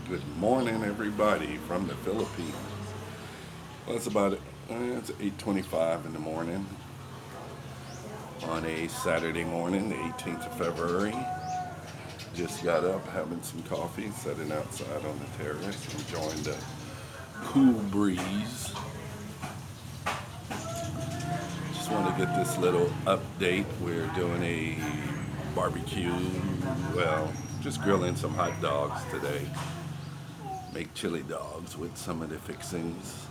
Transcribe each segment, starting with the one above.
Good morning, everybody from the Philippines. Well, it's 8:25 in the morning on a Saturday morning, the 18th of February. Just got up, having some coffee, sitting outside on the terrace, enjoying the cool breeze. Just want to get this little update. We're doing a barbecue, well, just grilling some hot dogs today. Make chili dogs with some of the fixings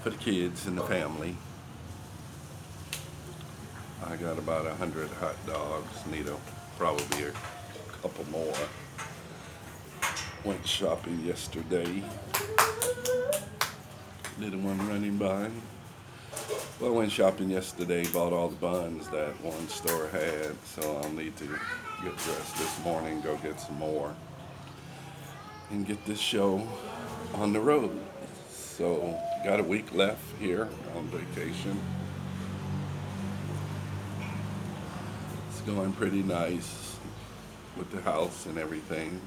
for the kids and the family. I got about 100 hot dogs. Need probably a couple more. Went shopping yesterday. Little one running by. Well, went shopping yesterday. Bought all the buns that one store had. So I'll need to get dressed this morning. Go get some more. And get this show on the road. So got a week left here on vacation. It's going pretty nice with the house and everything.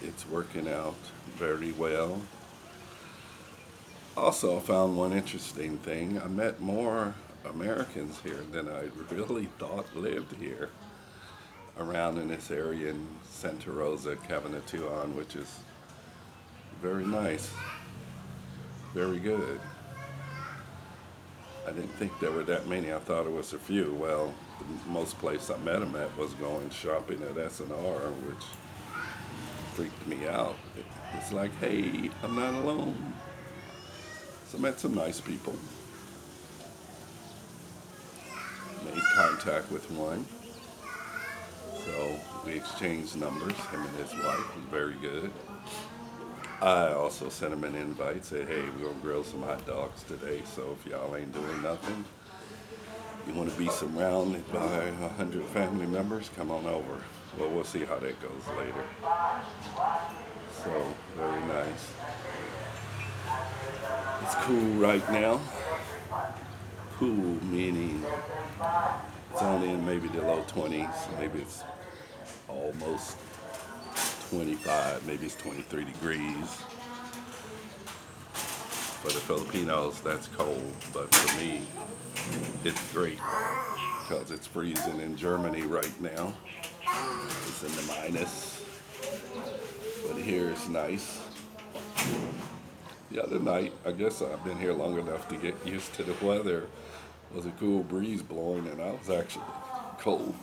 It's working out very well. Also, I found one interesting thing. I met more Americans here than I really thought lived here around in this area in Santa Rosa, Cabanatuan, which is very nice, very good. I didn't think there were that many. I thought it was a few. Well, the most place I met them at was going shopping at S&R, which freaked me out. It's like, hey, I'm not alone. So I met some nice people. Made contact with one. So we exchanged numbers, him and his wife. It was very good. I also sent him an invite, said, hey, we're going to grill some hot dogs today, so if y'all ain't doing nothing, you want to be surrounded by 100 family members, come on over. Well, we'll see how that goes later. So, very nice. It's cool right now. Cool meaning it's only in maybe the low 20s, maybe it's almost 25, maybe it's 23 degrees. For the Filipinos, that's cold, but for me, it's great because it's freezing in Germany right now. It's in the minus, but here it's nice. The other night, I guess I've been here long enough to get used to the weather. It was a cool breeze blowing, and I was actually cold.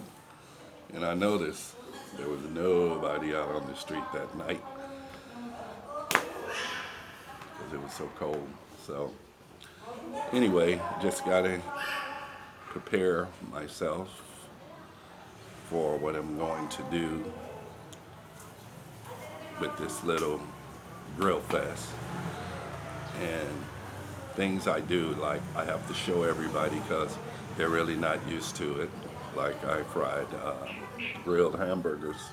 And I noticed there was nobody out on the street that night because it was so cold. So anyway, just gotta prepare myself for what I'm going to do with this little grill fest. And things I do, like I have to show everybody because they're really not used to it. Like I fried grilled hamburgers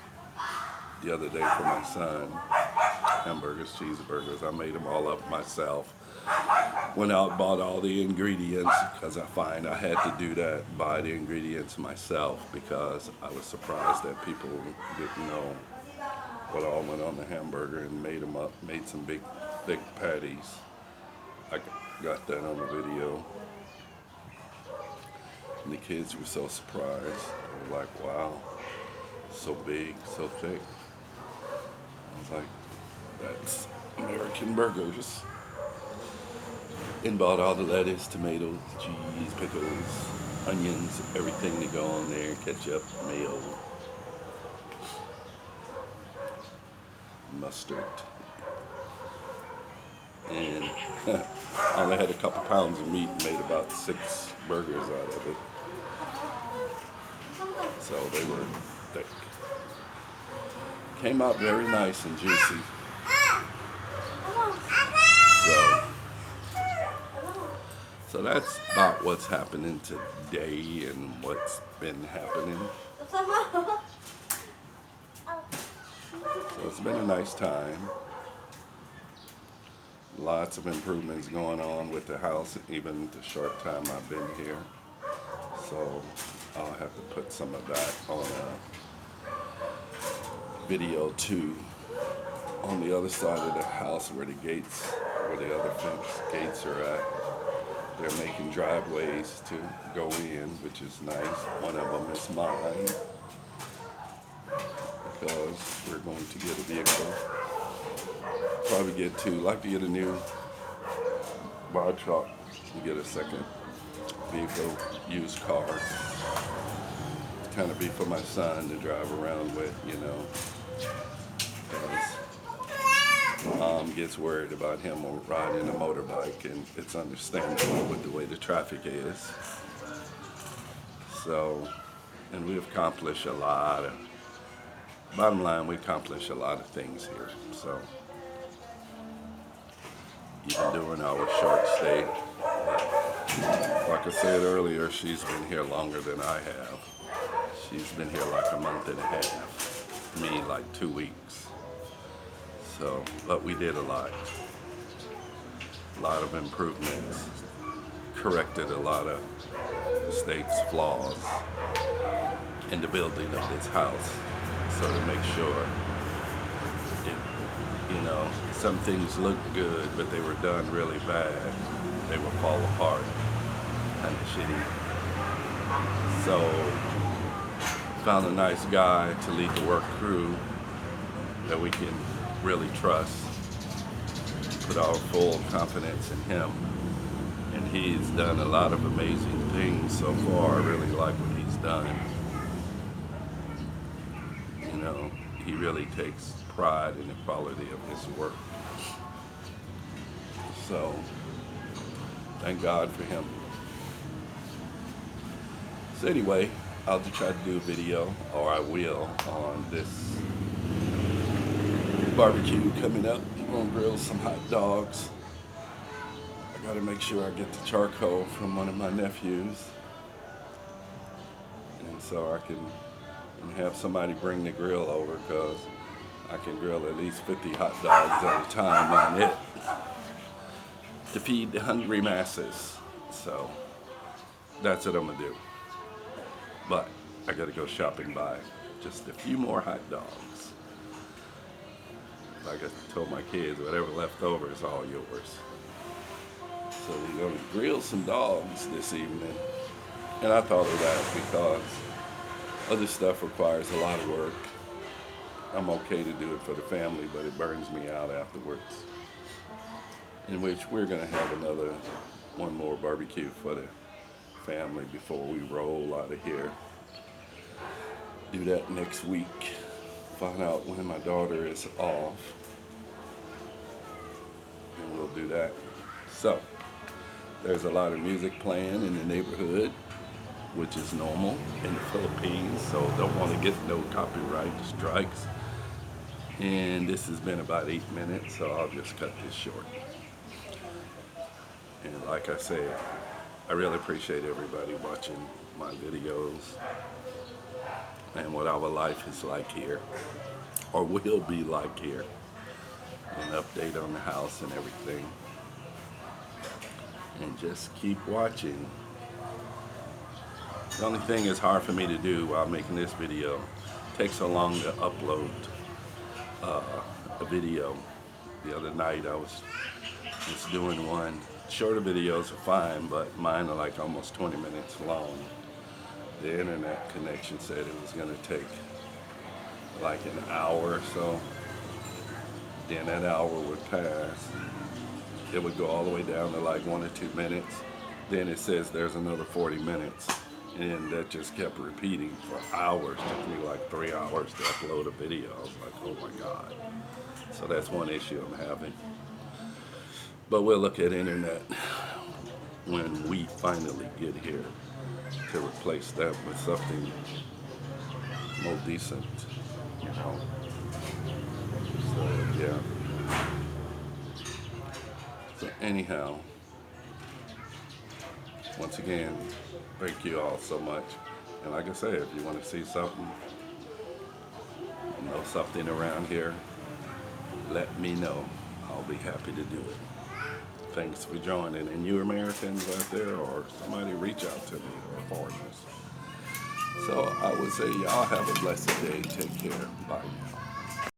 the other day for my son. Hamburgers, cheeseburgers. I made them all up myself. Went out, bought all the ingredients because I find I had to do that, buy the ingredients myself because I was surprised that people didn't know what all went on the hamburger and made them up, made some big, thick patties. I got that on the video. And the kids were so surprised. They were like, wow, so big, so thick. I was like, that's American burgers. And bought all the lettuce, tomatoes, cheese, pickles, onions, everything to go on there, ketchup, mayo, mustard. And I only had a couple pounds of meat and made about 6 burgers out of it. So they were thick. Came out very nice and juicy. So that's about what's happening today and what's been happening. So it's been a nice time. Lots of improvements going on with the house, even the short time I've been here. So I'll have to put some of that on a video too. on the other side of the house where the gates, where the other fence gates are at. They're making driveways to go in, which is nice. One of them is mine because we're going to get a vehicle. Probably get two. Like to get a new bar truck and get a second vehicle, used car. Kind of be for my son to drive around with, you know. Mom gets worried about him riding a motorbike, and it's understandable with the way the traffic is. So, and we've accomplished a lot of, bottom line, we accomplished a lot of things here. So, even during our short stay, like I said earlier, she's been here longer than I have. She's been here like a month and a half, me like 2 weeks. So, but we did a lot of improvements, corrected a lot of mistakes, flaws in the building of this house. So to make sure, it, you know, some things looked good, but they were done really bad. They would fall apart, kind of shitty. So, found a nice guy to lead the work crew that we can really trust, put our full confidence in him, and he's done a lot of amazing things so far. I really like what he's done. You know, he really takes pride in the quality of his work. So, thank God for him. So anyway, I'll try to do a video, or I will, on this barbecue coming up. I'm gonna grill some hot dogs. I gotta make sure I get the charcoal from one of my nephews, and so I can have somebody bring the grill over, because I can grill at least 50 hot dogs at a time on it to feed the hungry masses. So that's what I'm gonna do. But I gotta go shopping, buy just a few more hot dogs. Like I told my kids, whatever left over is all yours. So we're gonna grill some dogs this evening. And I thought of that because other stuff requires a lot of work. I'm okay to do it for the family, but it burns me out afterwards. In which we're gonna have one more barbecue for the family before we roll out of here. Do that next week. Find out when my daughter is off, and we'll do that. So, there's a lot of music playing in the neighborhood, which is normal in the Philippines, so don't want to get no copyright strikes. And this has been about 8 minutes, so I'll just cut this short. And like I said, I really appreciate everybody watching my videos and what our life is like here, or will be like here, an update on the house and everything. And just keep watching. The only thing is hard for me to do while making this video, it takes so long to upload a video. The other night I was just doing one. Shorter videos are fine, but mine are like almost 20 minutes long. The internet connection said it was going to take like an hour or so. Then that hour would pass. It would go all the way down to like 1 or 2 minutes. Then it says there's another 40 minutes. And that just kept repeating for hours. It took me like 3 hours to upload a video. I was like, oh my God. So that's one issue I'm having. But we'll look at internet when we finally get here to replace that with something more decent, you know. So, yeah. So anyhow, once again, thank you all so much. And like I said, if you want to see something, know something around here, let me know. I'll be happy to do it. Thanks for joining. And you Americans out there, or somebody reach out to me, or foreigners. So I would say y'all have a blessed day. Take care. Bye now.